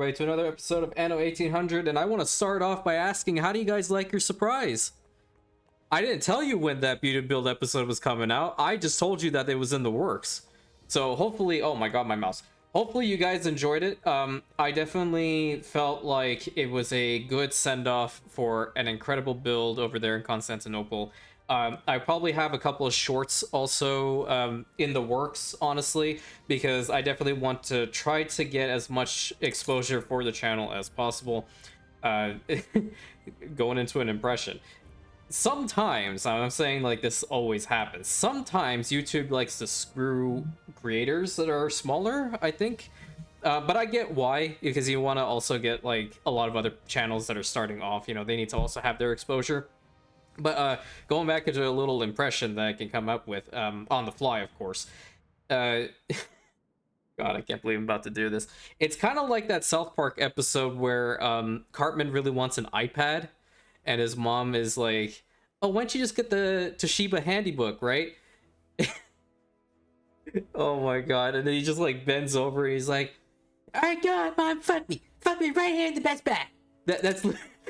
everybody, to another episode of Anno 1800, and I want to start off by asking, how do you guys like your surprise? I didn't tell you when that Beauty Build episode was coming out. I just told you that it was in the works. So hopefully, oh my god, my mouse. Hopefully you guys enjoyed it. I definitely felt like it was a good send-off for an incredible build over there in Constantinople. I probably have a couple of shorts also in the works, honestly, because I definitely want to try to get as much exposure for the channel as possible. Going into an impression. Sometimes, I'm saying like this always happens, sometimes YouTube likes to screw creators that are smaller, I think. But I get why, because you want to also get like a lot of other channels that are starting off, you know, they need to also have their exposure. But going back into a little impression that I can come up with on the fly, of course. God, I can't believe I'm about to do this. It's kind of like that South Park episode where Cartman really wants an iPad, and his mom is like, "Oh, why don't you just get the Toshiba Handybook, right?" Oh my god! And then he just like bends over, and he's like, "All right, God, Mom, fuck me right here in the best back."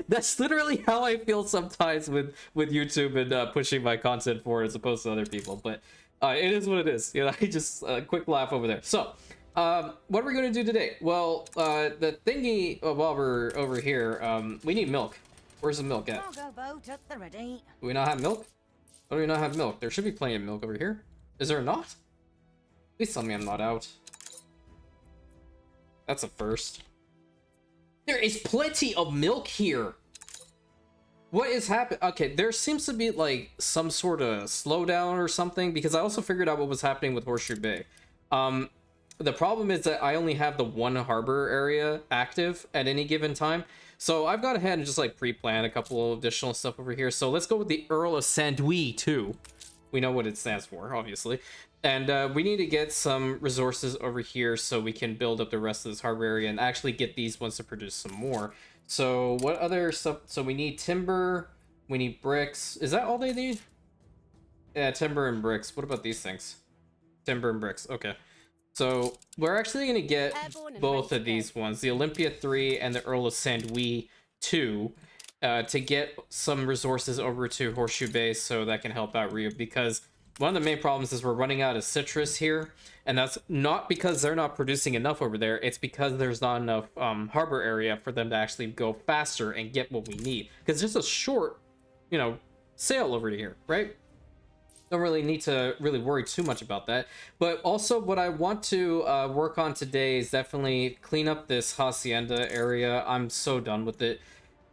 That's literally how I feel sometimes with YouTube and pushing my content forward as opposed to other people. But it is what it is. You know, I just quick laugh over there. So, what are we going to do today? Well, the thingy while we're over here, we need milk. Where's the milk at? Do we not have milk? Why do we not have milk? There should be plenty of milk over here. Is there not? Please tell me I'm not out. That's a first. There is plenty of milk here. What is happening? Okay, there seems to be like some sort of slowdown or something, because I also figured out what was happening with Horseshoe Bay. The problem is that I only have the one harbor area active at any given time. So I've gone ahead and just like pre-planned a couple of additional stuff over here. So let's go with the Earl of Sandwich too. We know what it stands for, obviously. And we need to get some resources over here so we can build up the rest of this harbor area and actually get these ones to produce some more. So what other stuff? So we need timber, we need bricks. Is that all they need? Yeah, timber and bricks. What about these things? Timber and bricks. Okay. So we're actually going to get both of these ones, the Olympia 3 and the Earl of Sandwich 2, to get some resources over to Horseshoe Bay so that can help out Rio, because one of the main problems is we're running out of citrus here, and that's not because they're not producing enough over there, it's because there's not enough harbor area for them to actually go faster and get what we need, because it's just a short, you know, sail over to here, right? Don't really need to really worry too much about that. But also what I want to work on today is definitely clean up this hacienda area. I'm so done with it.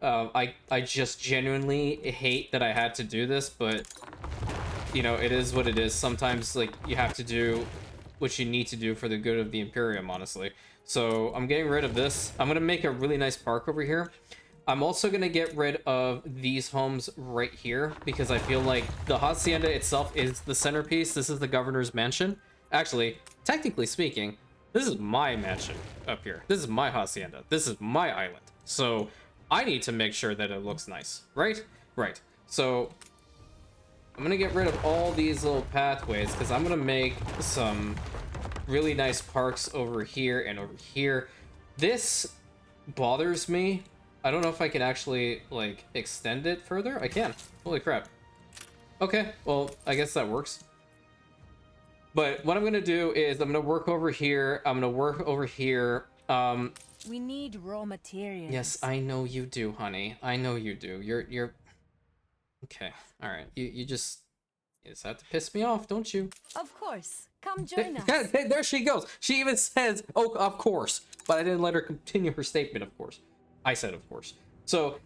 I just genuinely hate that I had to do this, but you know, it is what it is. Sometimes like you have to do what you need to do for the good of the Imperium, honestly. So I'm getting rid of this. I'm gonna make a really nice park over here. I'm also going to get rid of these homes right here, because I feel like the hacienda itself is the centerpiece. This is the governor's mansion. Actually, technically speaking, this is my mansion up here. This is my hacienda. This is my island. So I need to make sure that it looks nice, right? Right. So I'm going to get rid of all these little pathways, because I'm going to make some really nice parks over here and over here. This bothers me. I don't know if I can actually, like, extend it further. I can. Holy crap. Okay, well, I guess that works. But what I'm going to do is I'm going to work over here. I'm going to work over here. We need raw materials. Yes, I know you do, honey. I know you do. You're... Okay, alright. You just have to piss me off, don't you? Of course. Come join us. There she goes. She even says, oh, of course. But I didn't let her continue her statement, of course. I said, of course. So,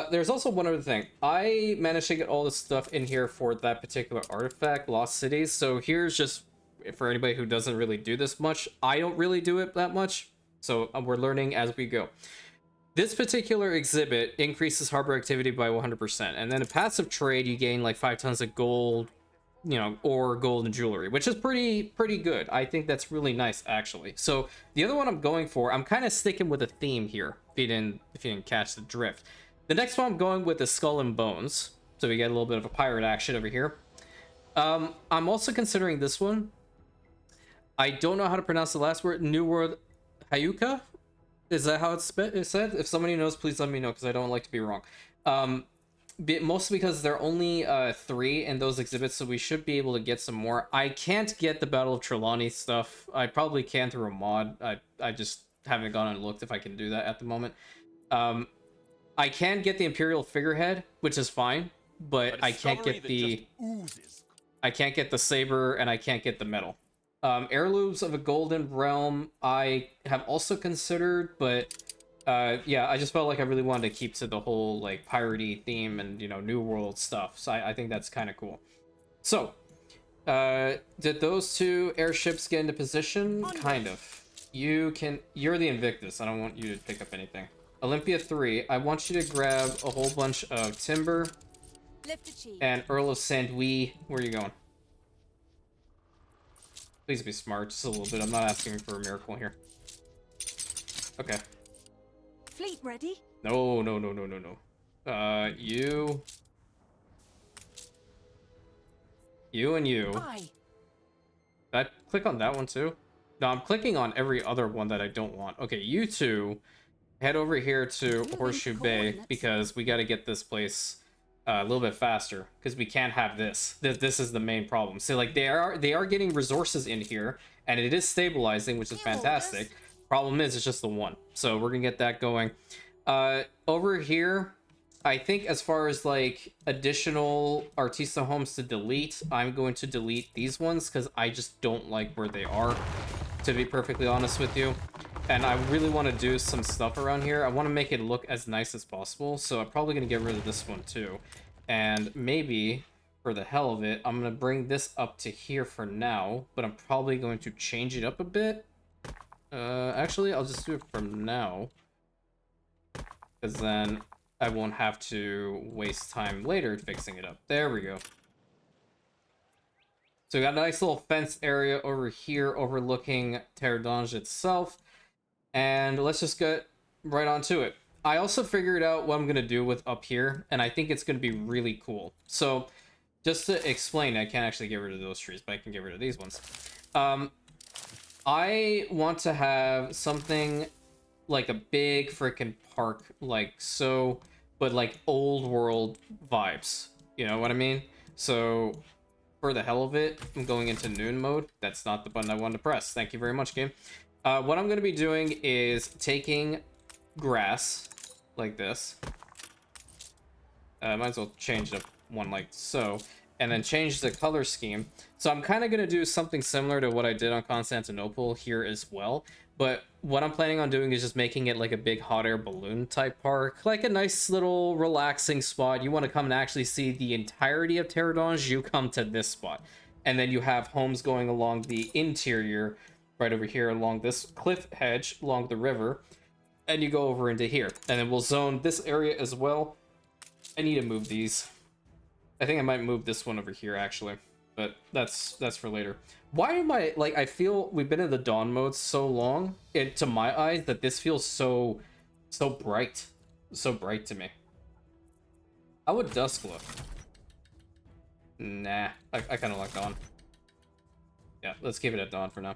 there's also one other thing. I managed to get all this stuff in here for that particular artifact, Lost Cities. So here's just, for anybody who doesn't really do this much, I don't really do it that much. So we're learning as we go. This particular exhibit increases harbor activity by 100%. And then a passive trade, you gain like 5 tons of gold, you know, or gold and jewelry, which is pretty good. I think that's really nice, actually. So the other one I'm going for, I'm kind of sticking with a theme here, if you didn't catch the drift. The next one I'm going with is Skull and Bones, so we get a little bit of a pirate action over here. I'm also considering this one. I don't know how to pronounce the last word. New World Hayuka Is that how it's said? If somebody knows, please let me know, because I don't like to be wrong. Mostly because there are only 3 in those exhibits, so we should be able to get some more. I can't get the Battle of Trelawney stuff. I probably can through a mod. I just haven't gone and looked if I can do that at the moment. I can get the Imperial figurehead, which is fine, but I can't get the saber, and I can't get the medal. Heirlooms of a Golden Realm I have also considered, but yeah, I just felt like I really wanted to keep to the whole like piratey theme and, you know, New World stuff. So I think that's kind of cool. So did those 2 airships get into position? Kind of. You're the Invictus. I don't want you to pick up anything. Olympia 3, I want you to grab a whole bunch of timber and Earl of Sandwee. Where are you going? Please be smart, just a little bit. I'm not asking for a miracle here. Okay. Fleet ready? No. You and you. Aye. That click on that one too? No, I'm clicking on every other one that I don't want. Okay, you 2 head over here to Horseshoe Bay, because we got to get this place a little bit faster, because we can't have this. This is the main problem. So like they are getting resources in here, and it is stabilizing, which is fantastic. Problem is, it's just the one. So we're gonna get that going. Over here, I think as far as like additional Artista homes to delete, I'm going to delete these ones because I just don't like where they are, to be perfectly honest with you. And I really want to do some stuff around here. I want to make it look as nice as possible, so I'm probably going to get rid of this one too. And maybe, for the hell of it, I'm going to bring this up to here for now, but I'm probably going to change it up a bit. Actually, I'll just do it for now, because then I won't have to waste time later fixing it up. There we go. So we got a nice little fenced area over here overlooking Terre itself. And let's just get right onto it. I also figured out what I'm going to do with up here, and I think it's going to be really cool. So just to explain, I can't actually get rid of those trees, but I can get rid of these ones. I want to have something like a big freaking park, like so, but like old world vibes. You know what I mean? So for the hell of it, I'm going into noon mode. That's not the button I wanted to press. Thank you very much, game. What I'm going to be doing is taking grass like this. Might as well change it up one like so, and then change the color scheme. So I'm kind of going to do something similar to what I did on Constantinople here as well. But what I'm planning on doing is just making it like a big hot air balloon type park, like a nice little relaxing spot. You want to come and actually see the entirety of Terre, you come to this spot. And then you have homes going along the interior, right over here along this cliff hedge along the river, and you go over into here, and then we'll zone this area as well. I need to move these. I think I might move this one over here actually, but that's for later. Why am I like, I feel we've been in the dawn mode so long, and to my eyes that this feels so bright, to me. How would dusk look? Nah, I kind of like dawn. Yeah, let's keep it at dawn for now.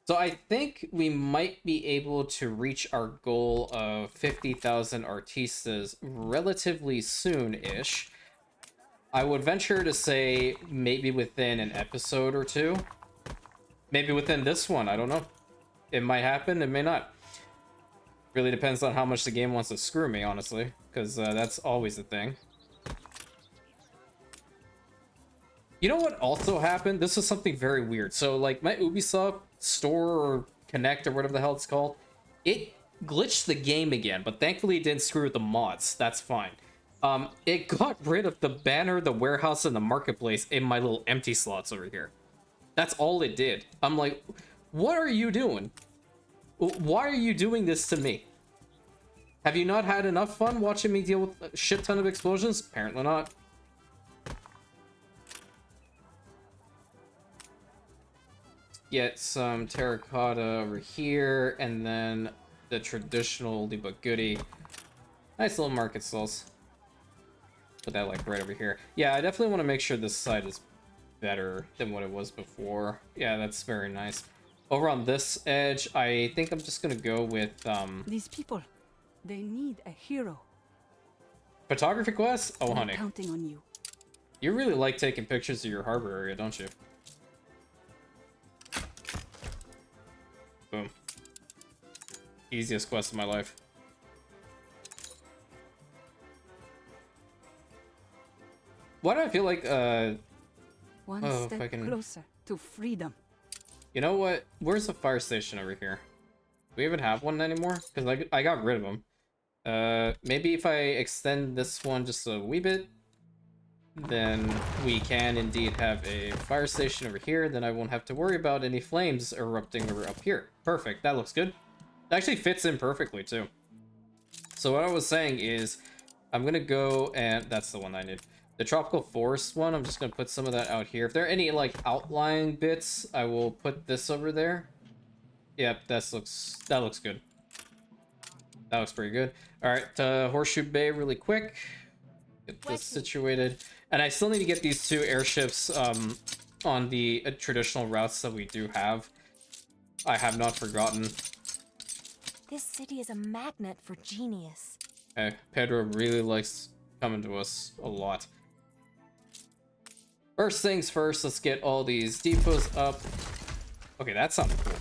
So I think we might be able to reach our goal of 50,000 artistas relatively soon-ish. I would venture to say maybe within an episode or 2. Maybe within this one, I don't know. It might happen, it may not. Really depends on how much the game wants to screw me, honestly, because that's always the thing. You know what also happened? This was something very weird. So, like, my Ubisoft store or Connect or whatever the hell it's called, it glitched the game again, but thankfully it didn't screw with the mods. That's fine. It got rid of the banner, the warehouse, and the marketplace in my little empty slots over here. That's all it did. I'm like, what are you doing? Why are you doing this to me? Have you not had enough fun watching me deal with a shit ton of explosions? Apparently not. Get some terracotta over here, and then the traditional oldie but goodie. Nice little market stalls. Put that like right over here. Yeah, I definitely want to make sure this side is better than what it was before. Yeah, that's very nice. Over on this edge, I think I'm just gonna go with These people, they need a hero. photography quest. Oh, I'm honey, counting on you. you really like taking pictures of your harbor area, don't you? Boom. Easiest quest of my life. Why do I feel like One Oh, if step I can- closer to freedom. you know what? Where's the fire station over here? Do we even have one anymore? Because I got rid of them. Maybe if I extend this one just a wee bit, then we can indeed have a fire station over here. Then I won't have to worry about any flames erupting over up here. Perfect. That looks good. It actually fits in perfectly too. So what I was saying is, I'm gonna go and that's the one I need. The tropical forest one, I'm just gonna put some of that out here. If there are any like outlying bits, I will put this over there. Yep, that looks good. That looks pretty good. All right, Horseshoe Bay really quick. Get this situated. And I still need to get these two airships on the traditional routes that we do have. I have not forgotten. This city is a magnet for genius. Okay, Pedro really likes coming to us a lot. First things first, let's get all these depots up. Okay, that sounds cool.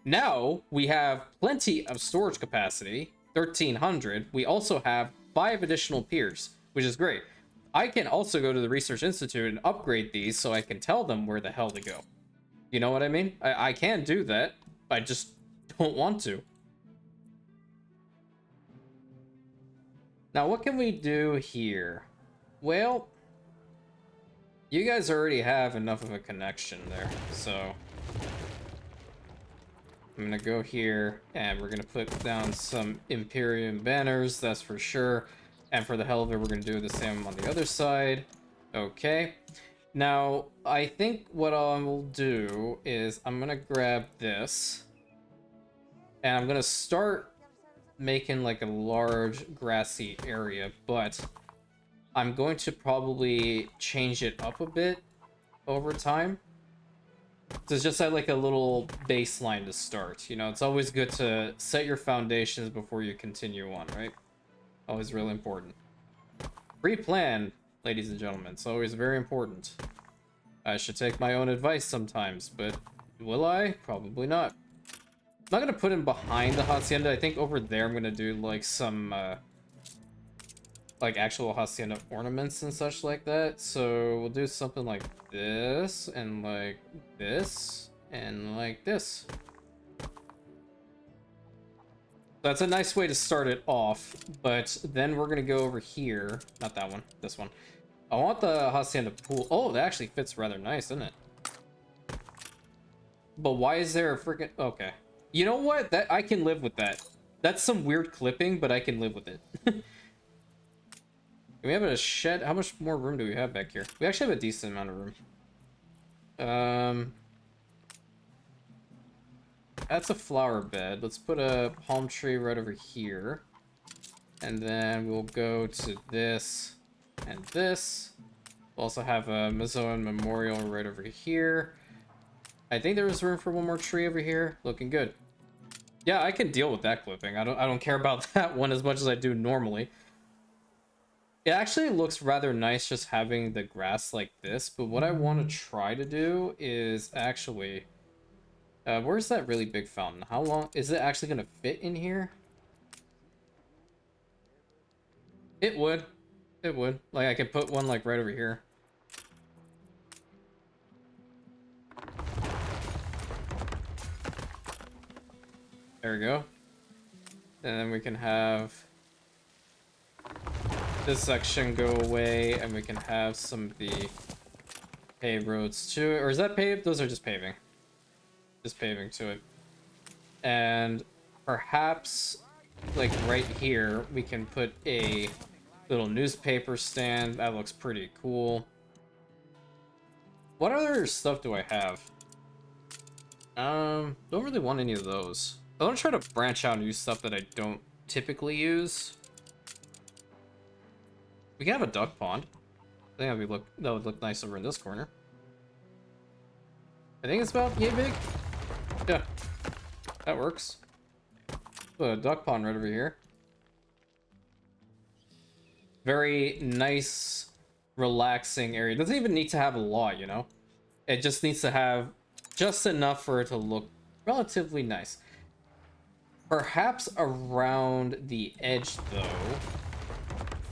Now we have plenty of storage capacity, 1,300. We also have 5 additional piers, which is great. I can also go to the Research Institute and upgrade these so I can tell them where the hell to go. You know what I mean? I can do that. I just don't want to. Now, what can we do here? Well, you guys already have enough of a connection there, so I'm gonna go here and we're gonna put down some Imperium banners, that's for sure. And for the hell of it, we're gonna do the same on the other side. Okay. Now, I think what I will do is I'm gonna grab this and I'm gonna start making like a large grassy area, but I'm going to probably change it up a bit over time. So it's just like a little baseline to start. You know, it's always good to set your foundations before you continue on, right? Always really important. Pre-plan, ladies and gentlemen. It's always very important. I should take my own advice sometimes, but will I? Probably not. I'm not gonna put him behind the hacienda. I think over there I'm gonna do like some like actual hacienda ornaments and such like that. So we'll do something like this and like this and like this. That's a nice way to start it off, but then we're gonna go over here. Not that one, this one. I want the hacienda pool. Oh, that actually fits rather nice, doesn't it? But why is there a freaking... Okay. You know what? That I can live with that. That's some weird clipping, but I can live with it. We have a shed. How much more room do we have back here? We actually have a decent amount of room. That's a flower bed. Let's put a palm tree right over here. And then we'll go to this and this. We'll also have a Mizzoan memorial right over here. I think there was room for one more tree over here. Looking good. Yeah, I can deal with that clipping. I don't care about that one as much as I do normally. It actually looks rather nice just having the grass like this, but what I want to try to do is actually... where's that really big fountain? How long... Is it actually going to fit in here? It would. It would. Like, I could put one, like, right over here. There we go. And then we can have this section go away, and we can have some of the paved roads to it. Or is that paved? Those are just paving. Just paving to it. And perhaps, like right here, we can put a little newspaper stand. That looks pretty cool. What other stuff do I have? Don't really want any of those. I want to try to branch out and use stuff that I don't typically use. We can have a duck pond. I think that would look nice over in this corner. I think it's about yay big. Yeah, that works. Put a duck pond right over here. Very nice, relaxing area. It doesn't even need to have a lot, you know? It just needs to have just enough for it to look relatively nice. Perhaps around the edge, though.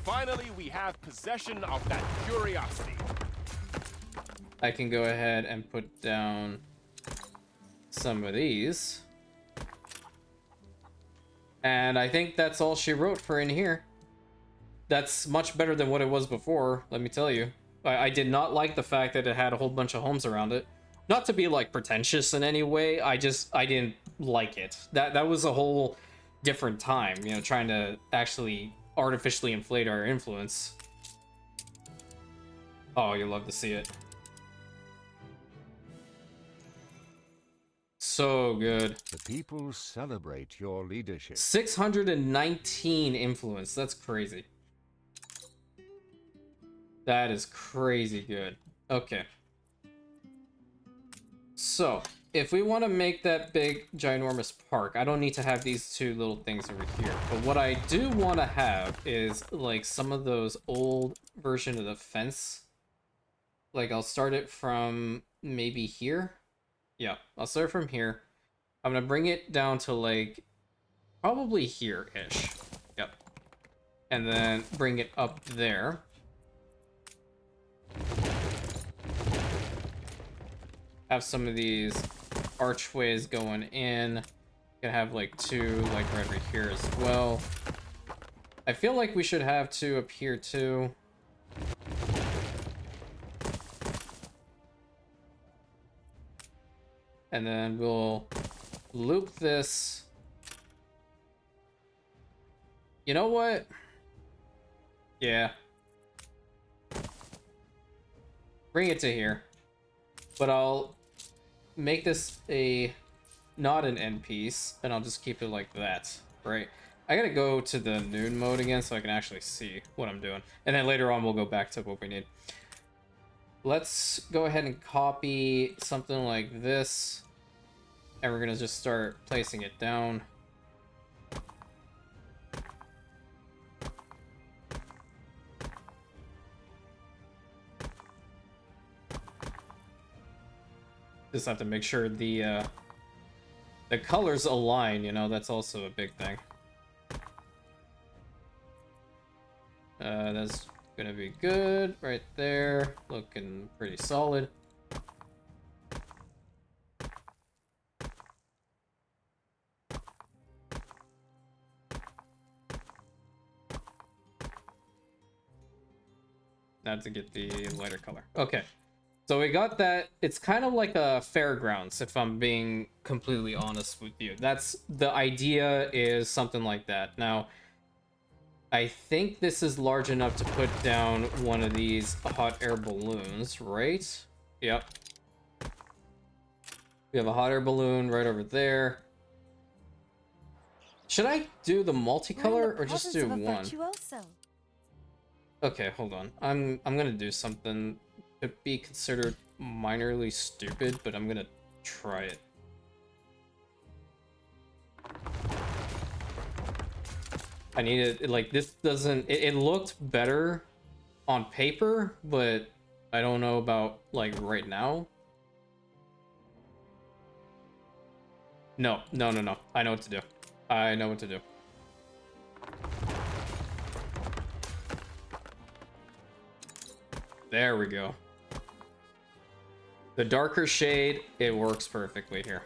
Finally, we have possession of that curiosity. I can go ahead and put down some of these. And I think that's all she wrote for in here. That's much better than what it was before, let me tell you. I did not like the fact that it had a whole bunch of homes around it. Not to be like pretentious in any way, I didn't like it. That was a whole different time, you know, trying to actually artificially inflate our influence. Oh, you love to see it. So good. The people celebrate your leadership. 619 influence. That's crazy. That is crazy good. Okay. So, if we want to make that big, ginormous park, I don't need to have these two little things over here. But what I do want to have is, like, some of those old version of the fence. Like, I'll start it from maybe here. Yeah, I'll start from here. I'm going to bring it down to, like, probably here-ish. Yep. And then bring it up there. Have some of these archways going in. Gonna have like two like right over here as well. I feel like we should have two up here too. And then we'll loop this. You know what? Yeah. Bring it to here. But I'll make this not an end piece, and I'll just keep it like that, right? I gotta go to the noon mode again so I can actually see what I'm doing. And then later on we'll go back to what we need. Let's go ahead and copy something like this. And we're gonna just start placing it down. Just have to make sure the colors align, you know, that's also a big thing. That's gonna be good right there, looking pretty solid. Now to get the lighter color. Okay. So we got that. It's kind of like a fairgrounds, if I'm being completely honest with you. That's the idea, is something like that. Now, I think this is large enough to put down one of these hot air balloons, right? Yep. We have a hot air balloon right over there. Should I do the multicolor or just do one? Okay, hold on. I'm gonna do something. Could be considered minorly stupid, but I'm gonna try it. I need it, like, this doesn't, it looked better on paper, but I don't know about, like, right now. No. I know what to do. I know what to do. There we go. The darker shade, it works perfectly here.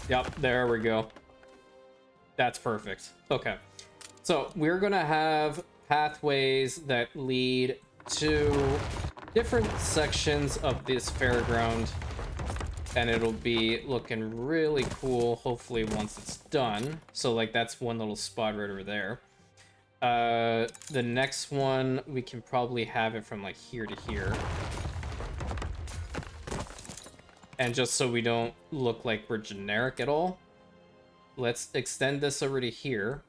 Yep, there we go. That's perfect. Okay. So we're gonna have pathways that lead to different sections of this fairground, and it'll be looking really cool, hopefully, once it's done. So, like, that's one little spot right over there. The next one, we can probably have it from, like, here to here. And just so we don't look like we're generic at all, let's extend this over to here.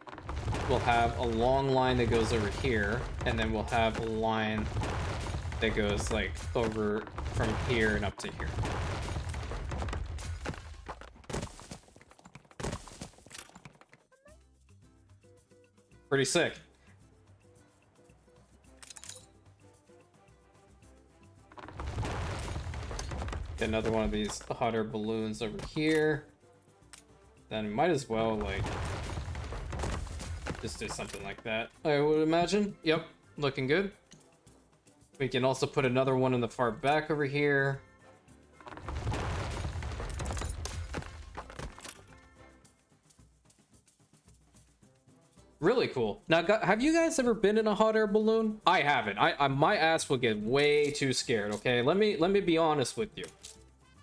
we'll have a long line that goes over here, and then we'll have a line that goes like over from here and up to here. Pretty sick. Get another one of these hot air balloons over here. Then might as well like just do something like that, I would imagine. Yep, looking good. We can also put another one in the far back over here. Really cool. Now, have you guys ever been in a hot air balloon? I haven't. My ass will get way too scared. Okay, let me be honest with you.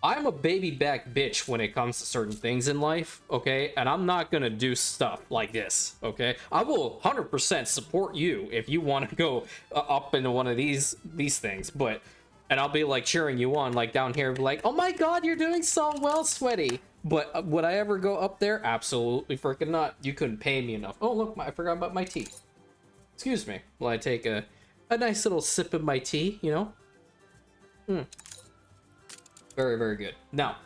I'm a baby back bitch when it comes to certain things in life. Okay, and I'm not gonna do stuff like this. Okay, I will 100% support you if you want to go up into one of these things, but and I'll be like cheering you on, like down here, like, oh my god, you're doing so well, sweaty. But would I ever go up there? Absolutely freaking not. You couldn't pay me enough. Oh, look, I forgot about my tea. Excuse me. Will I take a nice little sip of my tea, you know? Very, very good. Now,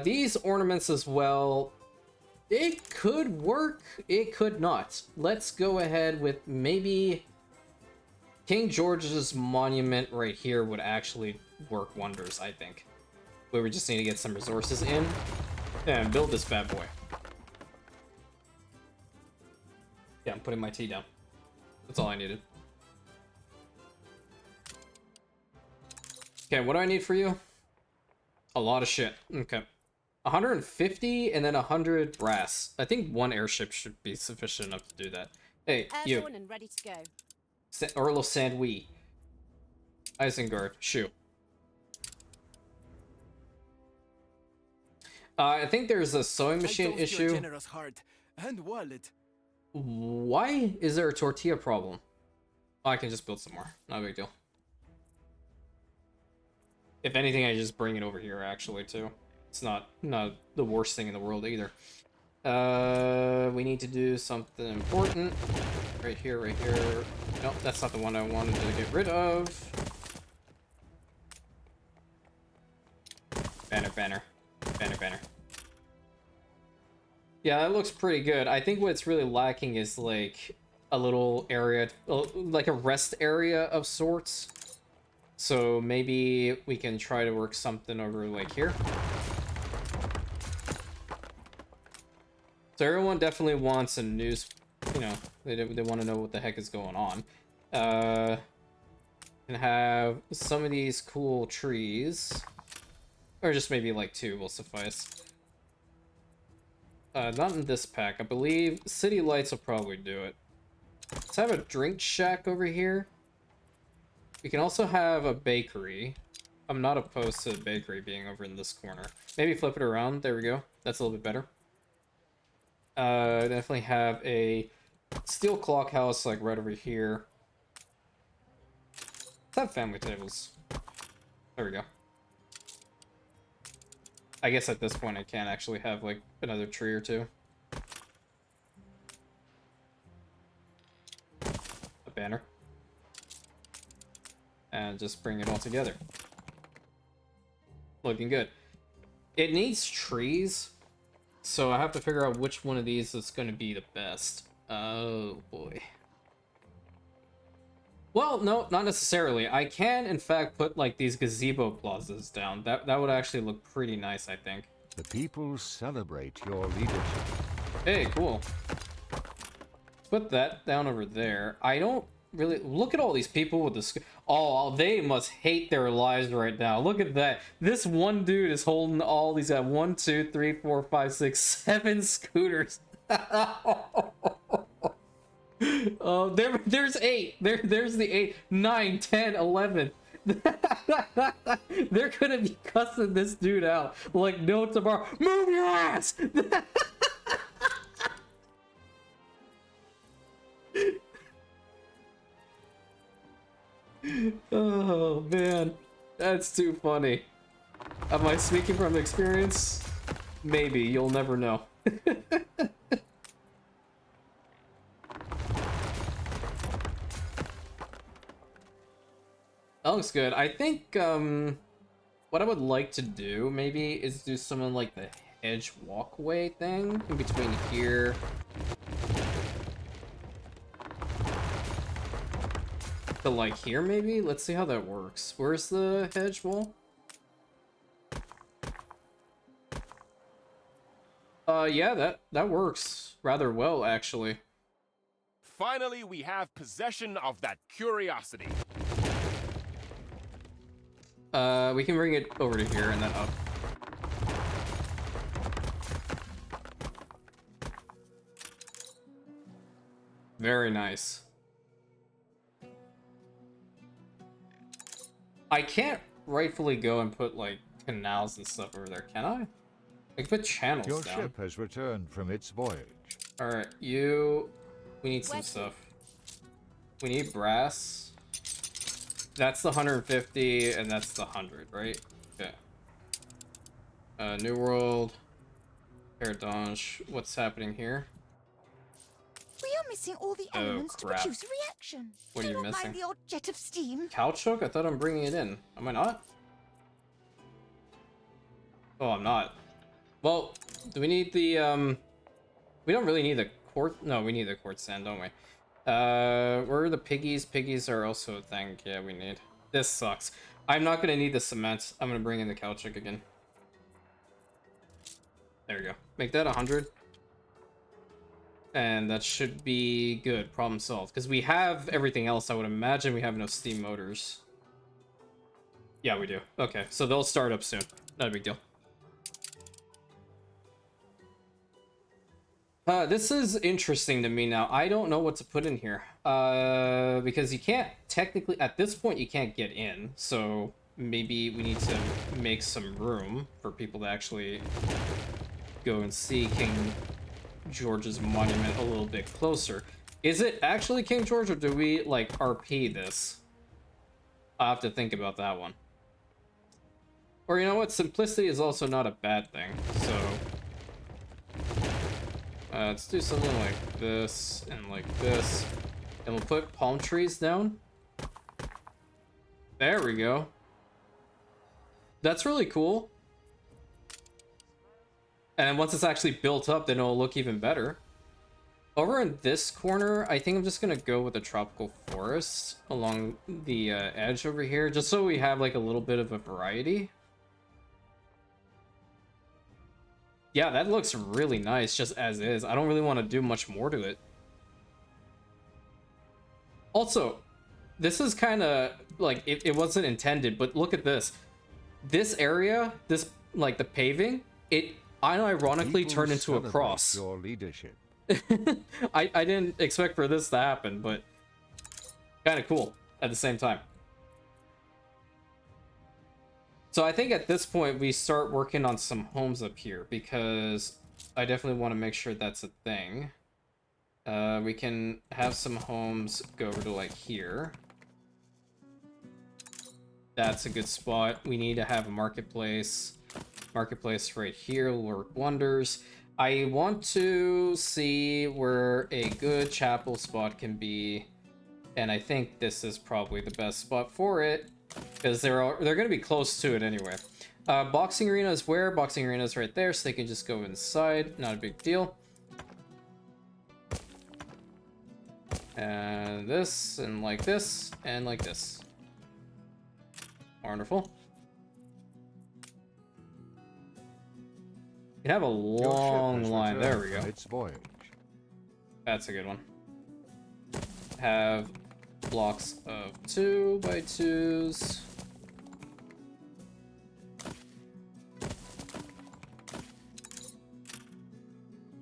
these ornaments as well, it could work, it could not. Let's go ahead with maybe King George's monument right here would actually work wonders, I think. We would just need to get some resources in and build this bad boy. Yeah, I'm putting my tea down. That's all I needed. Okay, what do I need for you? A lot of shit. Okay. 150 and then 100 brass. I think one airship should be sufficient enough to do that. Hey, you. Airborne and ready to go. Orlo Sandwee. Isengard, shoot. I think there's a sewing machine issue. Generous heart and wallet. Why is there a tortilla problem? Oh, I can just build some more. No big deal. If anything, I just bring it over here, actually, too. It's not the worst thing in the world, either. We need to do something important. Right here, right here. Nope, that's not the one I wanted to get rid of. Banner, banner. Banner, banner. Yeah, that looks pretty good. I think what's really lacking is, like, a little area, like a rest area of sorts. So maybe we can try to work something over like here. So everyone definitely wants a news, you know, they want to know what the heck is going on. And have some of these cool trees, or just maybe like 2 will suffice. Not in this pack. I believe city lights will probably do it. Let's have a drink shack over here. We can also have a bakery. I'm not opposed to the bakery being over in this corner. Maybe flip it around. There we go. That's a little bit better. Definitely have a steel clock house like right over here. Let's have family tables. There we go. I guess at this point I can actually have like another tree or 2. A banner. And just bring it all together. Looking good. It needs trees, so I have to figure out which one of these is going to be the best. Oh boy. Well, no, not necessarily. I can, in fact, put like these gazebo plazas down. That would actually look pretty nice, I think. The people celebrate your leadership. Hey, cool. Put that down over there. I don't really look at all these people with the oh, they must hate their lives right now. Look at that. This one dude is holding all these 1 2 3 4 5 6 7 scooters. Oh, there's 8. There's the 8, 9, 10, 11. They're gonna be cussing this dude out like no tomorrow. Move your ass. Oh man, that's too funny. Am I speaking from experience? Maybe, you'll never know. That looks good. I think what I would like to do maybe is do something like the hedge walkway thing in between here. To like here maybe? Let's see how that works. Where's the hedge wall? Yeah, that works rather well actually. Finally, we have possession of that curiosity. We can bring it over to here and then up. Very nice. I can't rightfully go and put like canals and stuff over there, can I? I can put channels Your down. ship has returned from its voyage. Alright, we need some stuff. We need brass. That's the 150 and that's the 100, right? Okay. New World. Paradange. What's happening here? We are missing all the elements to crap. produce a reaction. What are you missing? Like the odd jet of steam. Caoutchouc? I thought I'm bringing it in. Am I not? Oh, I'm not. Well, do we need the, we don't really need the quartz. No, we need the quartz sand, don't we? Where are the piggies? Piggies are also a thing. Yeah, we need. This sucks. I'm not gonna need the cement. I'm gonna bring in the caoutchouc again. There we go. Make that 100. And that should be good. Problem solved. Because we have everything else. I would imagine we have no steam motors. Yeah, we do. Okay, so they'll start up soon. Not a big deal. This is interesting to me now. I don't know what to put in here. Because you can't, technically, at this point, you can't get in. So maybe we need to make some room for people to actually go and see King George's monument a little bit closer. Is it actually King George, or do we, like, RP this? I'll have to think about that one. Or, you know what? Simplicity is also not a bad thing, so... let's do something like this, and like this. And we'll put palm trees down. There we go. That's really cool. And once it's actually built up, then it'll look even better. Over in this corner, I think I'm just gonna go with a tropical forest along the edge over here, just so we have like a little bit of a variety. Yeah, that looks really nice just as is. I don't really want to do much more to it. Also, this is kind of like, it wasn't intended, but look at this. This area, this, like the paving, it unironically turned into a cross. Your leadership. I didn't expect for this to happen, but kind of cool at the same time. So I think at this point we start working on some homes up here, because I definitely want to make sure that's a thing. We can have some homes go over to like here. That's a good spot. We need to have a marketplace. Marketplace right here will work wonders. I want to see where a good chapel spot can be, and I think this is probably the best spot for it, because they're going to be close to it anyway. Boxing arena is where? Boxing arena is right there, so they can just go inside. Not a big deal. And this, and like this, and like this. Wonderful. You can have a long line. There we go. Its voyage. That's a good one. Have blocks of 2x2s.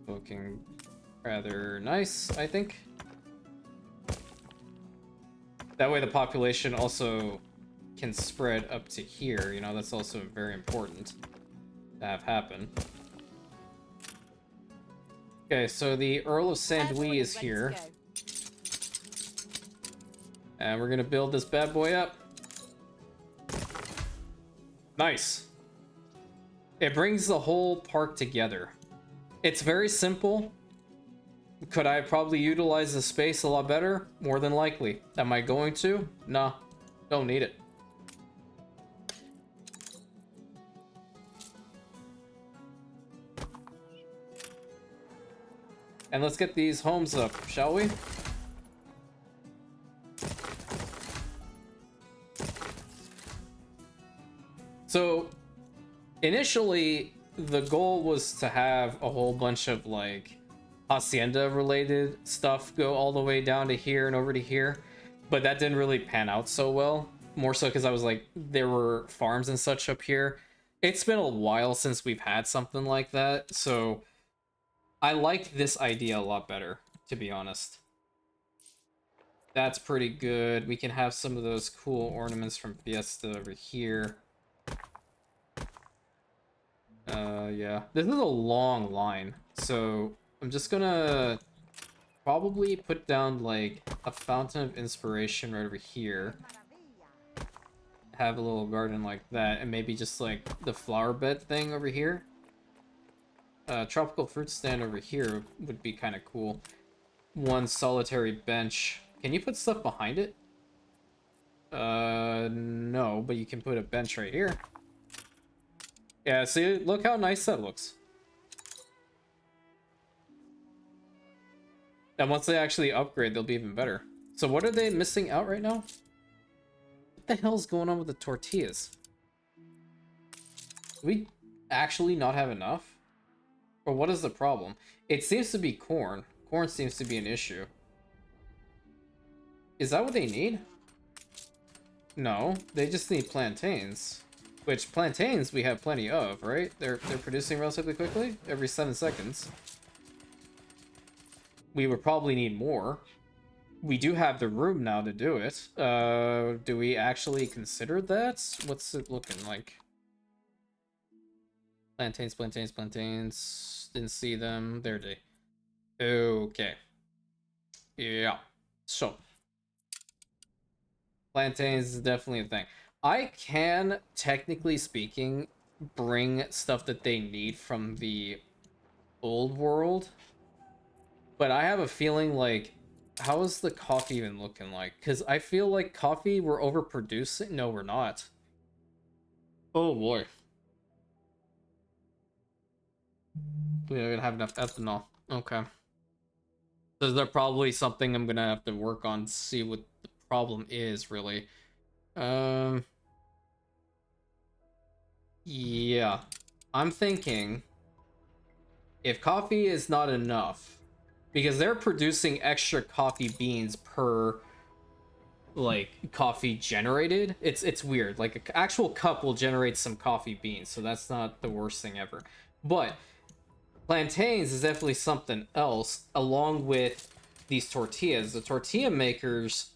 Looking rather nice, I think. That way the population also can spread up to here, you know, that's also very important to have happen. Okay, so the Earl of Sandwee is here. And we're gonna build this bad boy up. Nice. It brings the whole park together. It's very simple. Could I probably utilize the space a lot better? More than likely. Am I going to? No. Don't need it. And let's get these homes up, shall we? So, initially, the goal was to have a whole bunch of, like, hacienda-related stuff go all the way down to here and over to here. But that didn't really pan out so well. More so because I was like, there were farms and such up here. It's been a while since we've had something like that, so I like this idea a lot better, to be honest. That's pretty good. We can have some of those cool ornaments from Fiesta over here. Yeah. This is a long line, so I'm just gonna probably put down, like, a fountain of inspiration right over here. Have a little garden like that, and maybe just, like, the flower bed thing over here. Tropical fruit stand over here would be kind of cool. One solitary bench. Can you put stuff behind it? No, but you can put a bench right here. Yeah, see, look how nice that looks. And once they actually upgrade, they'll be even better. So what are they missing out right now? What the hell's going on with the tortillas? Do we actually not have enough? Or what is the problem? It seems to be corn. Corn seems to be an issue. Is that what they need? No, they just need plantains. Which, plantains we have plenty of, right? They're producing relatively quickly, every 7 seconds. We would probably need more. We do have the room now to do it. Do we actually consider that? What's it looking like? Plantains, plantains, plantains. Didn't see them. There they. Okay. Yeah. So. Plantains is definitely a thing. I can, technically speaking, bring stuff that they need from the old world. But I have a feeling, like, how is the coffee even looking like? Because I feel like coffee, we're overproducing. No, we're not. Oh, boy. We don't even have enough ethanol. Okay. So there's probably something I'm going to have to work on to see what the problem is, really. Yeah. I'm thinking if coffee is not enough, because they're producing extra coffee beans per, like, coffee generated. It's weird. Like, an actual cup will generate some coffee beans, so that's not the worst thing ever. But plantains is definitely something else, along with these tortillas. The tortilla makers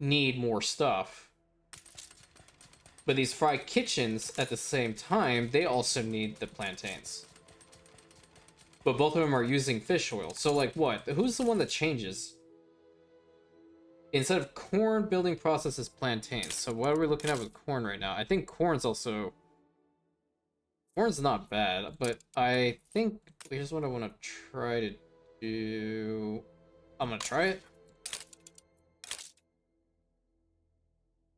need more stuff. But these fry kitchens, at the same time, they also need the plantains. But both of them are using fish oil. So, like, what? Who's the one that changes? Instead of corn, building process is plantains. So what are we looking at with corn right now? I think corn's also... Corn's not bad, but I think... Here's what I want to try to do... I'm going to try it.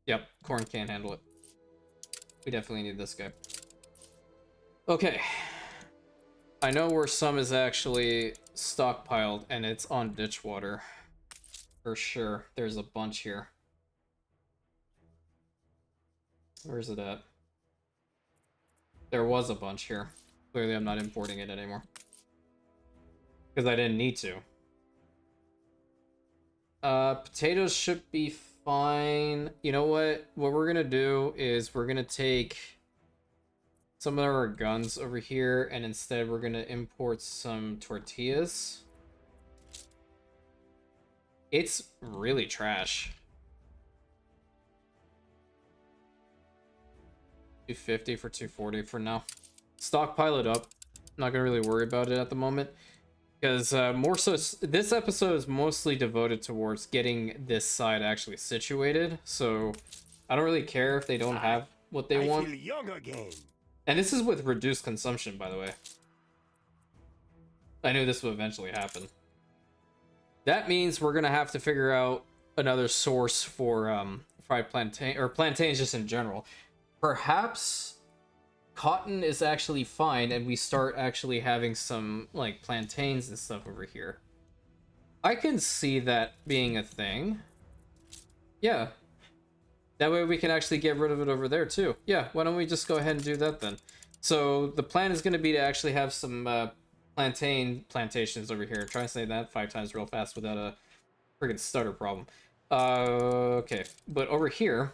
Yep, corn can't handle it. We definitely need this guy. Okay. I know where some is actually stockpiled, and it's on ditch water. For sure. There's a bunch here. Where's it at? There was a bunch here. Clearly I'm not importing it anymore. Because I didn't need to. Potatoes should be fine. You know what? What we're gonna do is we're gonna take some of our guns over here, and instead we're gonna import some tortillas. It's really trash. 250 for 240 for now. Stockpile it up. Not gonna really worry about it at the moment. Because more so, this episode is mostly devoted towards getting this side actually situated. So I don't really care if they don't have what they want. I feel young again. And this is with reduced consumption, by the way. I knew this would eventually happen. That means we're gonna have to figure out another source for fried plantain, or plantains just in general. Perhaps cotton is actually fine, and we start actually having some, like, plantains and stuff over here. I can see that being a thing. Yeah. That way we can actually get rid of it over there too. Yeah, why don't we just go ahead and do that then? So the plan is going to be to actually have some plantations over here. Try and say that 5 times real fast without a friggin' stutter problem. Okay, but over here,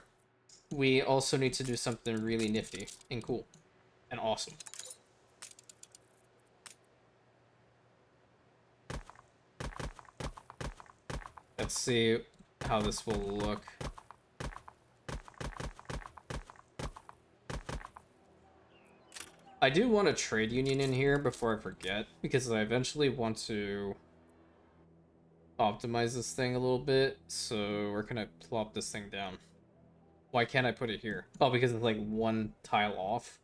we also need to do something really nifty and cool and awesome. Let's see how this will look. I do want a trade union in here before I forget, because I eventually want to optimize this thing a little bit. So we're gonna plop this thing down. Why can't I put it here? Oh, because it's like 1 tile off.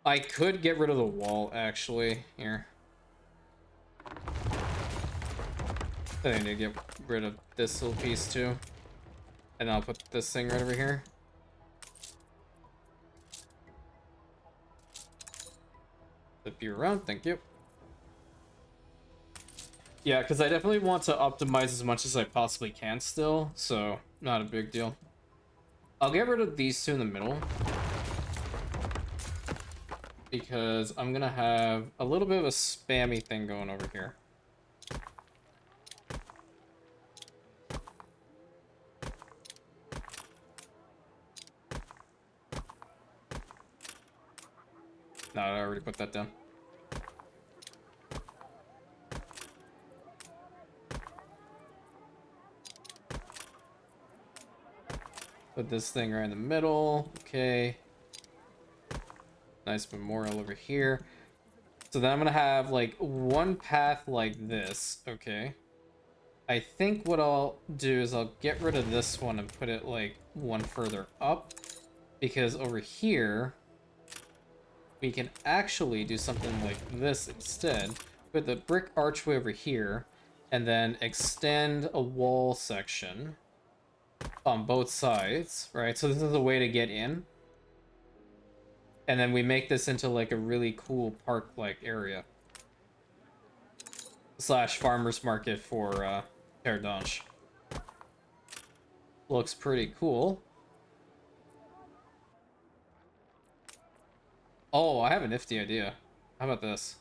I could get rid of the wall, actually. Here. I need to get rid of this little piece too. And I'll put this thing right over here. Flip you around, thank you. Yeah, because I definitely want to optimize as much as I possibly can still, so not a big deal. I'll get rid of these 2 in the middle, because I'm gonna have a little bit of a spammy thing going over here. No, I already put that down. Put this thing right in the middle. Okay. Nice memorial over here. So then I'm gonna have like 1 path like this. Okay. I think what I'll do is I'll get rid of this one and put it like 1 further up, because over here we can actually do something like this instead. Put the brick archway over here and then extend a wall section on both sides, right? So this is a way to get in. And then we make this into like a really cool park-like area. / farmer's market for Terre. Looks pretty cool. Oh, I have a nifty idea. How about this?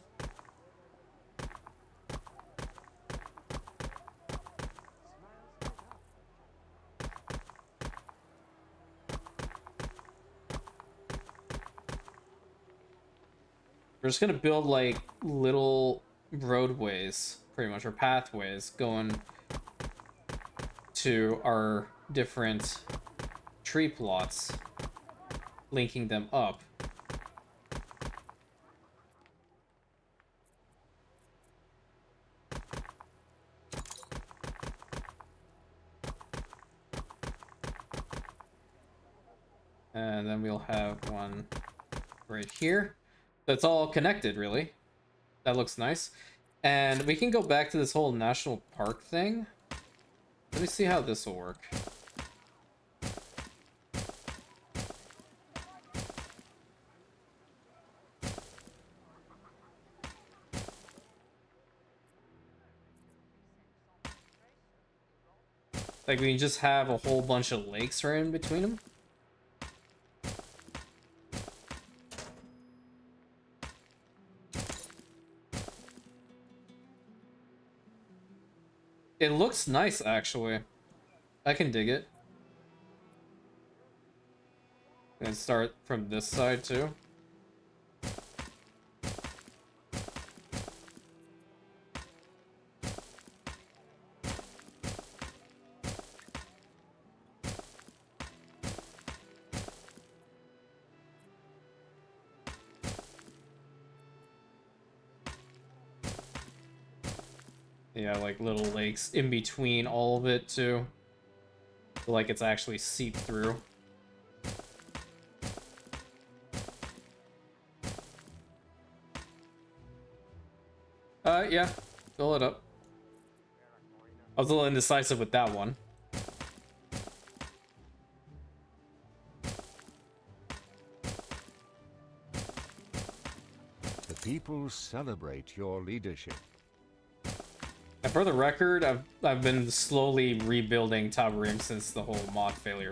We're just gonna build like little roadways, pretty much, or pathways going to our different tree plots, linking them up. And then we'll have one right here. That's all connected, really. That looks nice. And we can go back to this whole national park thing. Let me see how this will work. Like, we can just have a whole bunch of lakes right in between them. It looks nice, actually. I can dig it. And start from this side, too. Yeah, like little lakes in between all of it too. Like it's actually seeped through. Yeah, fill it up. I was a little indecisive with that one. The people celebrate your leadership. For the record, I've been slowly rebuilding Tabarim since the whole mod failure.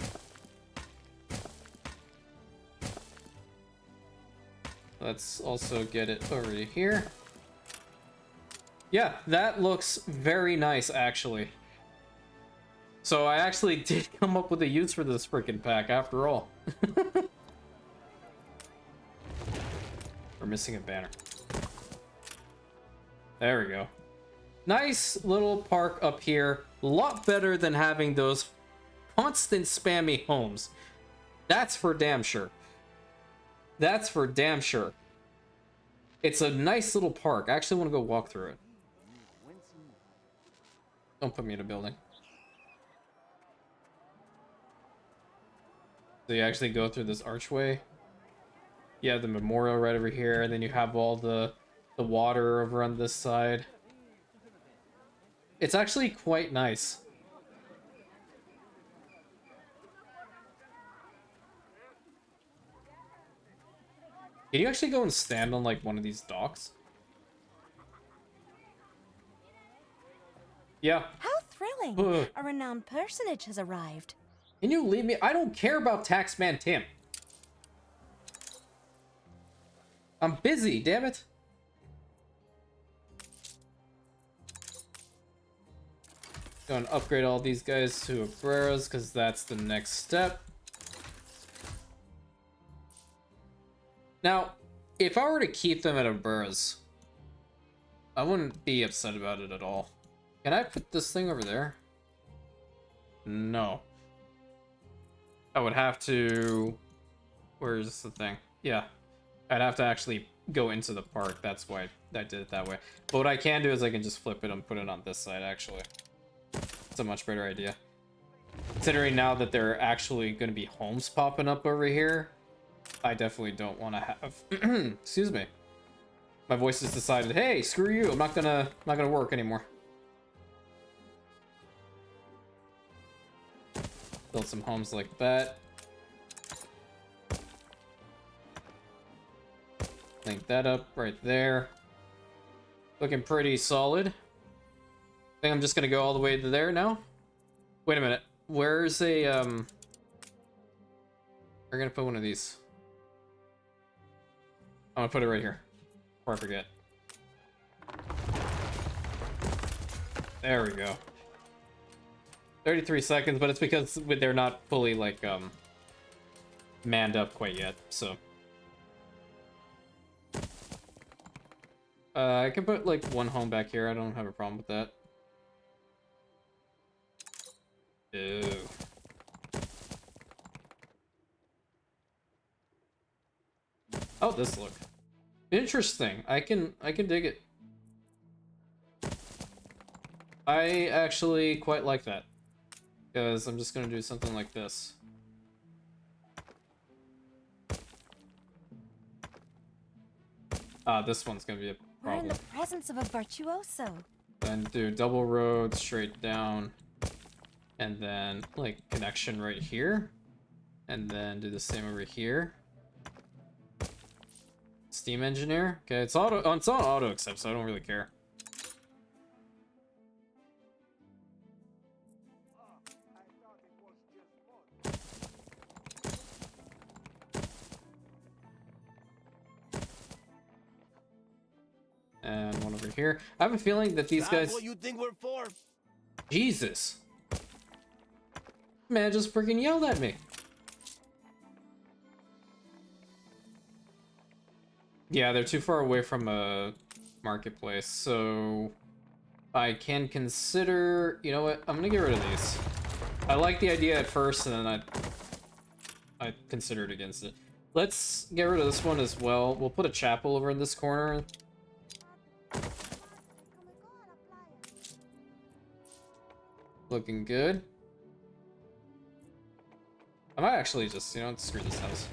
Let's also get it over to here. Yeah, that looks very nice, actually. So I actually did come up with a use for this freaking pack after all. We're missing a banner. There we go. Nice little park up here. A lot better than having those constant spammy homes. That's for damn sure. That's for damn sure. It's a nice little park. I actually want to go walk through it. Don't put me in a building. So you actually go through this archway. You have the memorial right over here, and then you have all the water over on this side. It's actually quite nice. Can you actually go and stand on like one of these docks? Yeah. How thrilling! Ugh. A renowned personage has arrived. Can you leave me? I don't care about Taxman Tim. I'm busy, damn it. Go and upgrade all these guys to Abreras, because that's the next step. Now, if I were to keep them at Abreras, I wouldn't be upset about it at all. Can I put this thing over there? No. I would have to... Where's the thing? Yeah. I'd have to actually go into the park. That's why I did it that way. But what I can do is I can just flip it and put it on this side, actually. It's a much better idea. Considering now that there are actually going to be homes popping up over here, I definitely don't want to have... Excuse me. My voice has decided, hey, screw you. I'm not gonna work anymore. Build some homes like that. Link that up right there. Looking pretty solid. I think I'm just gonna go all the way to there now. Wait a minute. Where's a we're gonna put one of these. I'm gonna put it right here. Before I forget. There we go. 33 seconds, but it's because they're not fully like manned up quite yet, so I can put like one home back here. I don't have a problem with that. Ew. Oh, this look interesting. I can dig it. I actually quite like that. Because I'm just gonna do something like this. This one's gonna be a We're in problem. the presence of a virtuoso. Then do double road straight down. And then, like, connection right here. And then do the same over here. Steam engineer. Okay, it's on auto accept, so I don't really care. And one over here. I have a feeling that these guys... What you think we're for? Jesus. Man just freaking yelled at me. Yeah, they're too far away from a marketplace, so I can consider... You know what? I'm gonna get rid of these. I like the idea at first, and then I considered against it. Let's get rid of this one as well. We'll put a chapel over in this corner. Looking good. I might actually just, you know, screw this house.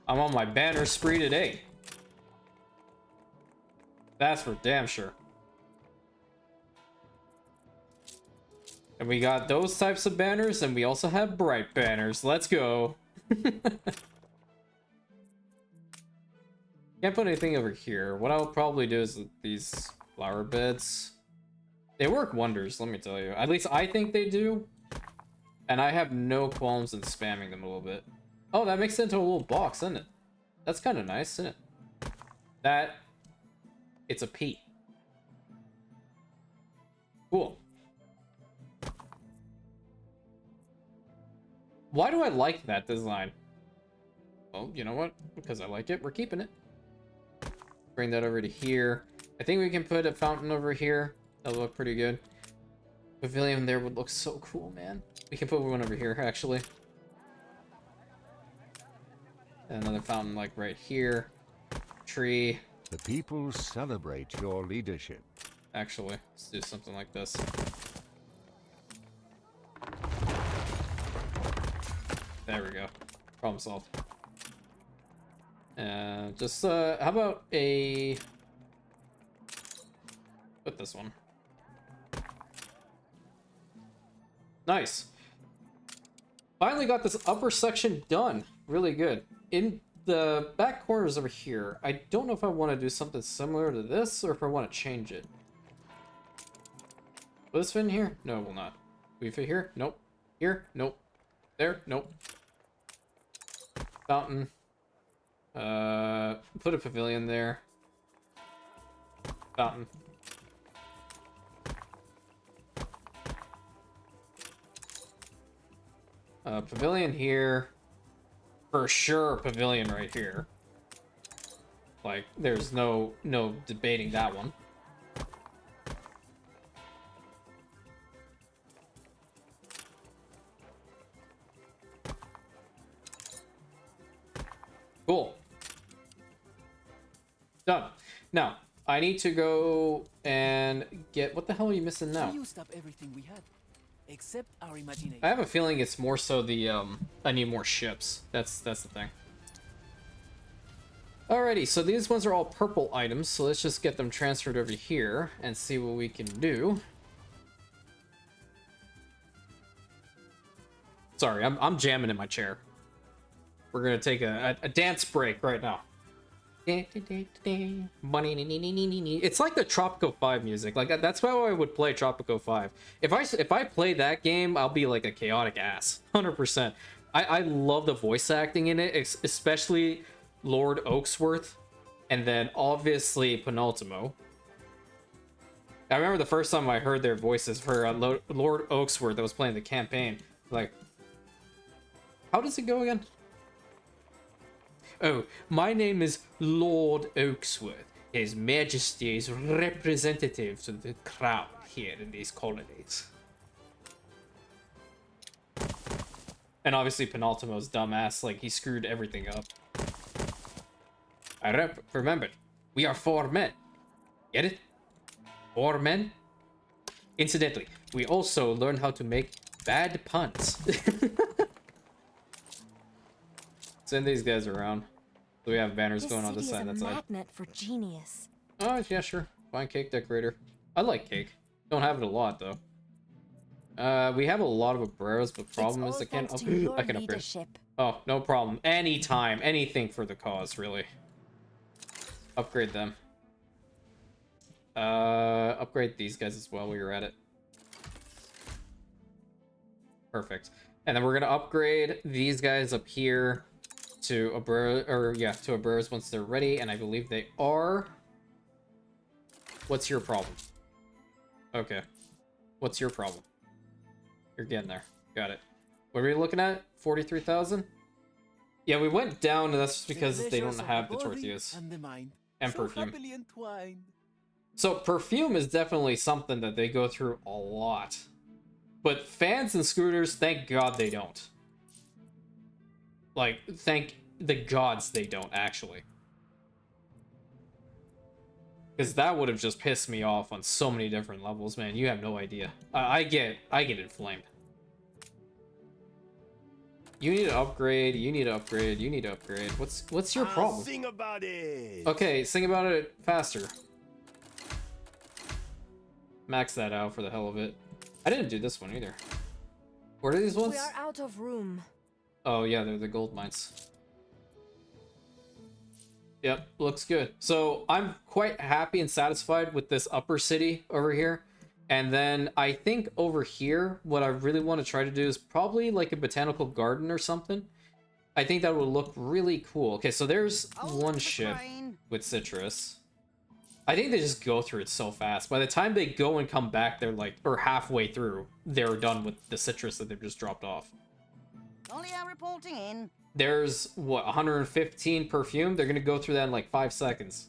I'm on my banner spree today. That's for damn sure. And we got those types of banners, and we also have bright banners. Let's go. Can't put anything over here. What I'll probably do is these flower beds. They work wonders, let me tell you. At least I think they do. And I have no qualms in spamming them a little bit. Oh, that makes it into a little box, isn't it? That's kind of nice, isn't it? That... It's a P. Cool. Why do I like that design? Well, you know what? Because I like it, we're keeping it. Bring that over to here. I think we can put a fountain over here. That'll look pretty good. Pavilion there would look so cool, man. We can put one over here, actually. And another fountain, like, right here. Tree. The people celebrate your leadership. Actually, let's do something like this. There we go. Problem solved. Just, how about a... Put this one. Nice. Finally got this upper section done. Really good. In the back corners over here, I don't know if I want to do something similar to this or if I want to change it. Will this fit in here? No, it will not. Will you fit here? Nope. Here? Nope. There? Nope. Fountain. Put a pavilion there. Fountain. Pavilion here. For sure, pavilion right here. Like, there's no debating that one. Cool. Done. Now, I need to go and get... What the hell are you missing now? We used up everything we had, except our imagination. I have a feeling it's more so the, I need more ships. That's the thing. Alrighty, so these ones are all purple items, so let's just get them transferred over here and see what we can do. Sorry, I'm jamming in my chair. We're gonna take a dance break right now. It's like the Tropico 5 music. Like, that's how I would play Tropico 5. If I play that game, I'll be like a chaotic ass. 100%. I love the voice acting in it, especially Lord Oaksworth, and then obviously Penultimo. I remember the first time I heard their voices for Lord Oaksworth that was playing the campaign. Like, how does it go again? Oh, my name is Lord Oaksworth, His Majesty's representative to the crown here in these colonies. And obviously Penultimo's dumbass, like, he screwed everything up. I remember, we are 4 men. Get it? 4 men? Incidentally, we also learned how to make bad puns. Send these guys around. So we have banners going on this side and that side. Magnet for genius. Oh, yeah, sure. Fine, cake decorator. I like cake. Don't have it a lot, though. We have a lot of obreros, but problem is I can't upgrade. Oh, no problem. Anytime. Anything for the cause, really. Upgrade them. Upgrade these guys as well while you're at it. Perfect. And then we're gonna upgrade these guys up here to obreros once they're ready, and I believe they are. What's your problem? Okay. What's your problem? You're getting there. Got it. What are we looking at? 43,000? Yeah, we went down, and that's just because they don't have the tortillas. And perfume. So perfume is definitely something that they go through a lot. But fans and scooters, thank God they don't. Like, thank the gods they don't, actually. Because that would have just pissed me off on so many different levels, man. You have no idea. I get inflamed. You need to upgrade, you need to upgrade, you need to upgrade. What's your problem? Sing about it. Okay, sing about it faster. Max that out for the hell of it. I didn't do this one either. What are these ones? We are out of room. Oh yeah, they're the gold mines. Yep, looks good. So I'm quite happy and satisfied with this upper city over here. And then I think over here, what I really want to try to do is probably like a botanical garden or something. I think that would look really cool. Okay, so there's one ship with citrus. I think they just go through it so fast. By the time they go and come back, they're like, or halfway through, they're done with the citrus that they've just dropped off. Only I'm reporting in. There's, what, 115 perfume? They're going to go through that in like 5 seconds.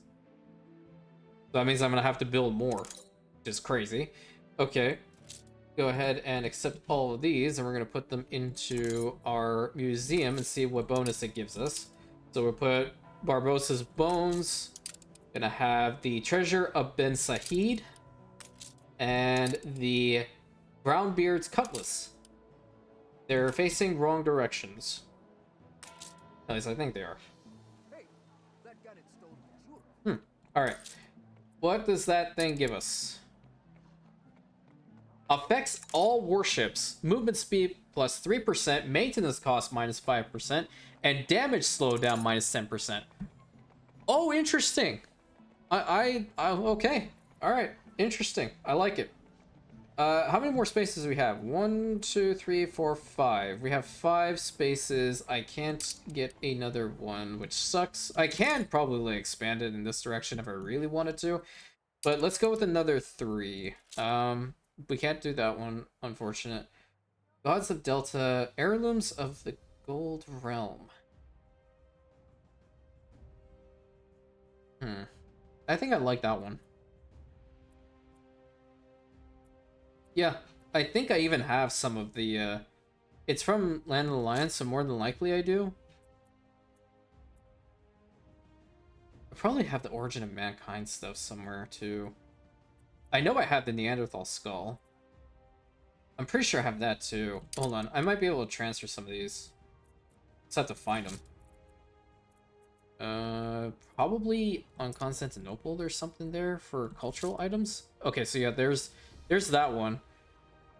So that means I'm going to have to build more, which is crazy. Okay. Go ahead and accept all of these, and we're going to put them into our museum and see what bonus it gives us. So we'll put Barbossa's bones. Gonna have the treasure of Ben Sahid and the Brownbeard's cutlass. They're facing wrong directions. At least I think they are. Hey, that gun it stole, sure. Alright. What does that thing give us? Affects all warships. Movement speed plus 3%, maintenance cost minus 5%, and damage slowdown minus 10%. Oh, interesting. Okay. Alright. Interesting. I like it. How many more spaces do we have? 1, 2, 3, 4, 5. We have 5 spaces. I can't get another one, which sucks. I can probably expand it in this direction if I really wanted to. But let's go with another 3. We can't do that one, unfortunate. Gods of Delta, Heirlooms of the Gold Realm. I think I like that one. Yeah, I think I even have some of the, it's from Land of the Lions, so more than likely I do. I probably have the Origin of Mankind stuff somewhere, too. I know I have the Neanderthal skull. I'm pretty sure I have that, too. Hold on, I might be able to transfer some of these. Just have to find them. Probably on Constantinople there's something there for cultural items. Okay, so yeah, there's that one.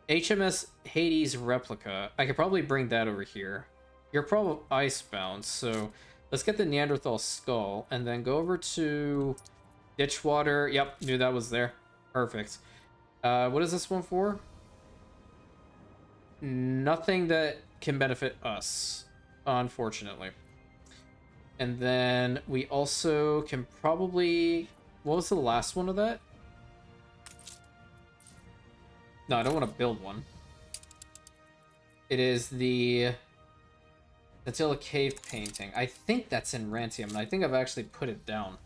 HMS Hades replica. I could probably bring that over here. You're probably icebound, so let's get the Neanderthal skull and then go over to Ditchwater. Yep, knew that was there. Perfect. What is this one for? Nothing that can benefit us, unfortunately. And then we also can probably... What was the last one of that? No, I don't want to build one. It is the Attila Cave painting. I think that's in Rantian, and I think I've actually put it down.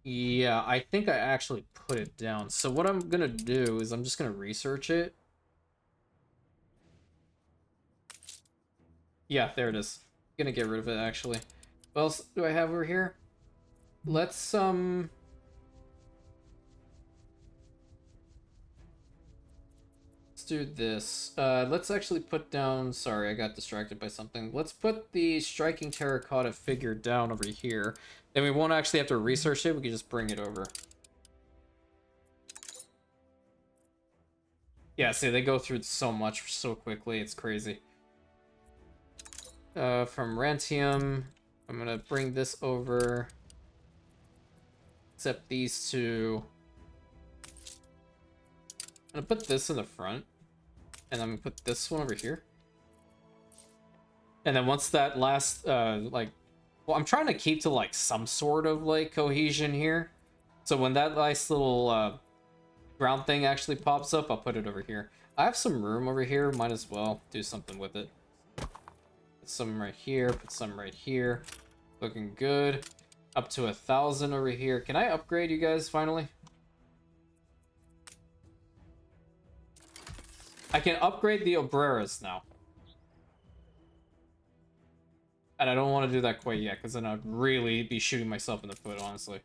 Yeah, I think I actually put it down. So what I'm gonna do is I'm just gonna research it. Yeah, there it is. Gonna get rid of it, actually. What else do I have over here? Let's do this. Let's actually put down... Sorry, I got distracted by something. Let's put the striking terracotta figure down over here. Then we won't actually have to research it. We can just bring it over. Yeah, see, they go through so much so quickly. It's crazy. From Rantium, I'm gonna bring this over. Except these two. I'm gonna put this in the front. And I'm gonna put this one over here. And then once that last, like... Well, I'm trying to keep to, like, some sort of, like, cohesion here. So when that nice little, ground thing actually pops up, I'll put it over here. I have some room over here. Might as well do something with it. Put some right here. Put some right here. Looking good. Up to 1,000 over here. Can I upgrade you guys, finally? I can upgrade the Obreras now. And I don't want to do that quite yet, because then I'd really be shooting myself in the foot, honestly.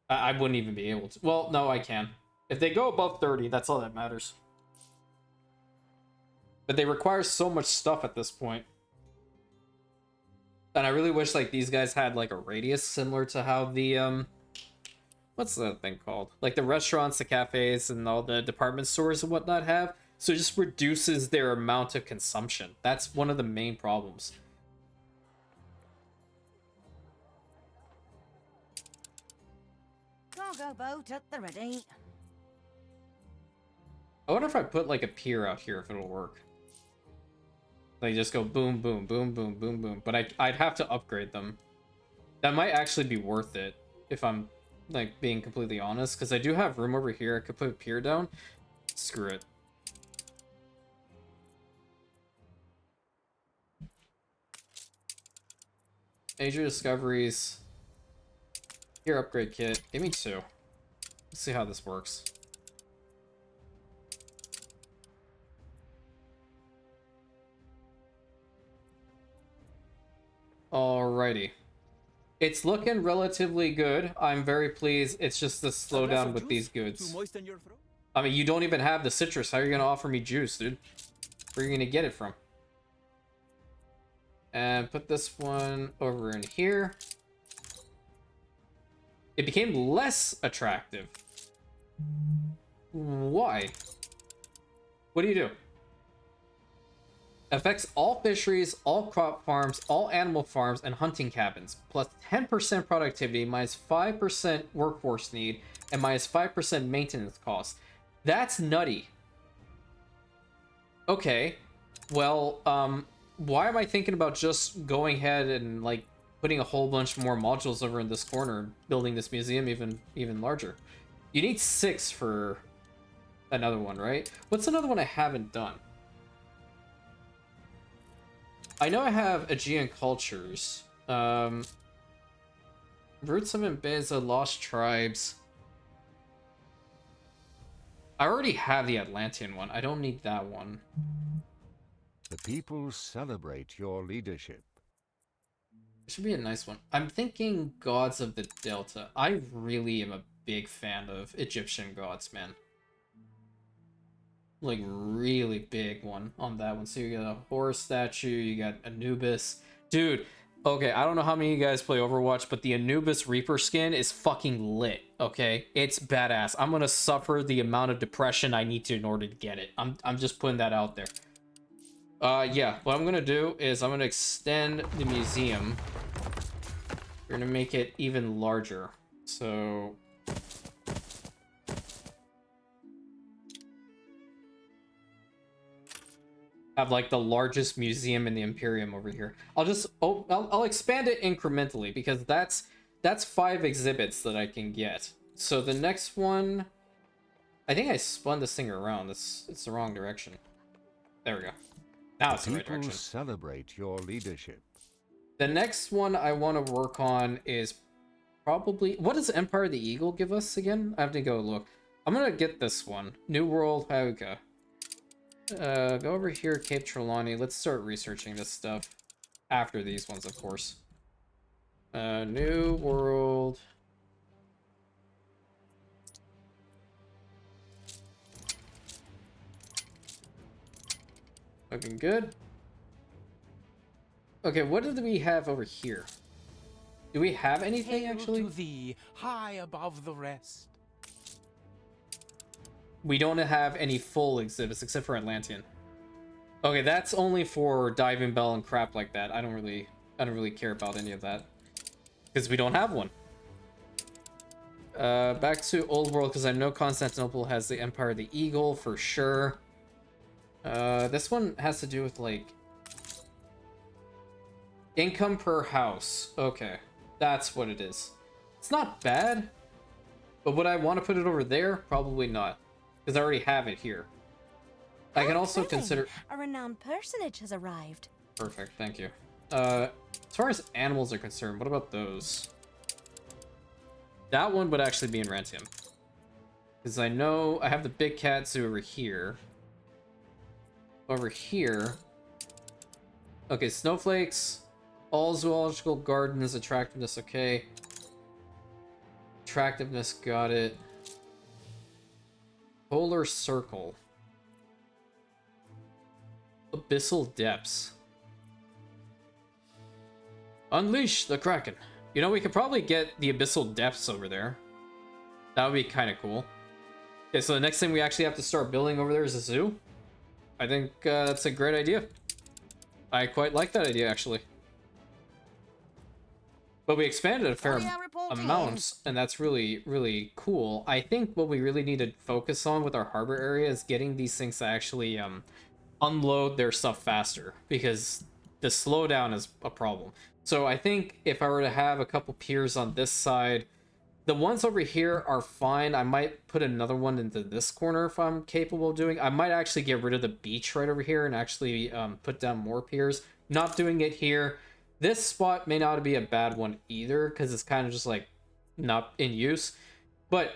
I wouldn't even be able to. Well, no, I can. If they go above 30, that's all that matters. But they require so much stuff at this point. And I really wish, like, these guys had, like, a radius similar to how the, what's that thing called? Like, the restaurants, the cafes, and all the department stores and whatnot have. So it just reduces their amount of consumption. That's one of the main problems. Cargo boat at the ready. I wonder if I put like a pier out here if it'll work. Like just go boom, boom, boom, boom, boom, boom. But I'd have to upgrade them. That might actually be worth it if I'm like being completely honest, because I do have room over here. I could put a pier down. Screw it. Major discoveries. Pier upgrade kit. Give me 2. Let's see how this works. Alrighty. It's looking relatively good. I'm very pleased. It's just the slowdown with these goods. I mean, you don't even have the citrus. How are you going to offer me juice, dude? Where are you going to get it from? And put this one over in here. It became less attractive. Why? What do you do? Affects all fisheries, all crop farms, all animal farms, and hunting cabins. Plus 10% productivity, minus 5% workforce need, and minus 5% maintenance cost. That's nutty. Okay. Well, why am I thinking about just going ahead and, like, putting a whole bunch more modules over in this corner and building this museum even larger? You need 6 for another one, right? What's another one I haven't done? I know I have Aegean cultures. Roots of Mbeza, Lost Tribes. I already have the Atlantean one. I don't need that one. The people celebrate your leadership. It should be a nice one. I'm thinking Gods of the Delta. I really am a big fan of Egyptian gods, man. Like, really big one on that one. So you got a Horus statue, you got Anubis. Dude, okay, I don't know how many of you guys play Overwatch, but the Anubis Reaper skin is fucking lit, okay? It's badass. I'm gonna suffer the amount of depression I need to in order to get it. I'm just putting that out there. Yeah, what I'm gonna do is I'm gonna extend the museum. We're gonna make it even larger. So... have like the largest museum in the Imperium over here. I'll expand it incrementally because that's 5 exhibits that I can get. So the next one, I think I spun this thing around. It's the wrong direction. There we go. Now it's the right direction. People celebrate your leadership. The next one I want to work on is probably, what does Empire of the Eagle give us again? I have to go look. I'm gonna get this one. New World Hauka. Go over here, Cape Trelawney. Let's start researching this stuff. After these ones, of course. New World. Looking good. Okay, what did we have over here? Do we have anything, actually? To thee, high above the rest. We don't have any full exhibits except for Atlantean. Okay, that's only for Diving Bell and crap like that. I don't really care about any of that because we don't have one. Back to Old World because I know Constantinople has the Empire of the Eagle for sure. This one has to do with like income per house. Okay, that's what it is. It's not bad, but would I want to put it over there? Probably not. Because I already have it here. I can also consider... A renowned personage has arrived. Perfect, thank you. As far as animals are concerned, what about those? That one would actually be in Rantian. Because I know I have the big cat zoo over here. Over here... Okay, snowflakes. All zoological gardens, attractiveness, okay. Attractiveness, got it. Polar Circle. Abyssal Depths. Unleash the Kraken. You know, we could probably get the Abyssal Depths over there. That would be kind of cool. Okay, so the next thing we actually have to start building over there is a zoo. I think that's a great idea. I quite like that idea, actually. But we expanded a fair amount, and that's really, really cool. I think what we really need to focus on with our harbor area is getting these things to actually unload their stuff faster, because the slowdown is a problem. So I think if I were to have a couple piers on this side, the ones over here are fine. I might put another one into this corner if I'm capable of doing. I might actually get rid of the beach right over here and actually put down more piers. Not doing it here. This spot may not be a bad one either, because it's kind of just like not in use. But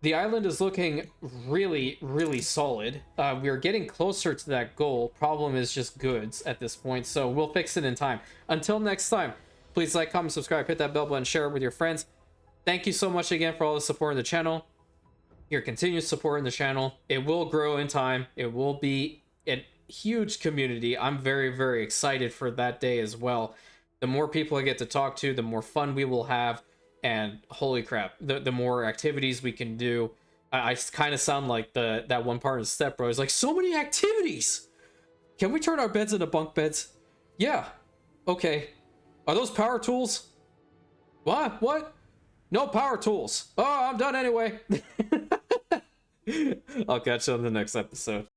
the island is looking really, really solid. We're getting closer to that goal. Problem is just goods at this point, so we'll fix it in time. Until next time, please like, comment, subscribe, hit that bell button, share it with your friends. Thank you so much again for all the support in the channel. Your continued support in the channel. It will grow in time. It will be a huge community. I'm very, very excited for that day as well. The more people I get to talk to, the more fun we will have. And holy crap, the more activities we can do. I kind of sound like that one part of Step Bro. It's like, so many activities. Can we turn our beds into bunk beds? Yeah. Okay. Are those power tools? What? No power tools. Oh, I'm done anyway. I'll catch you on the next episode.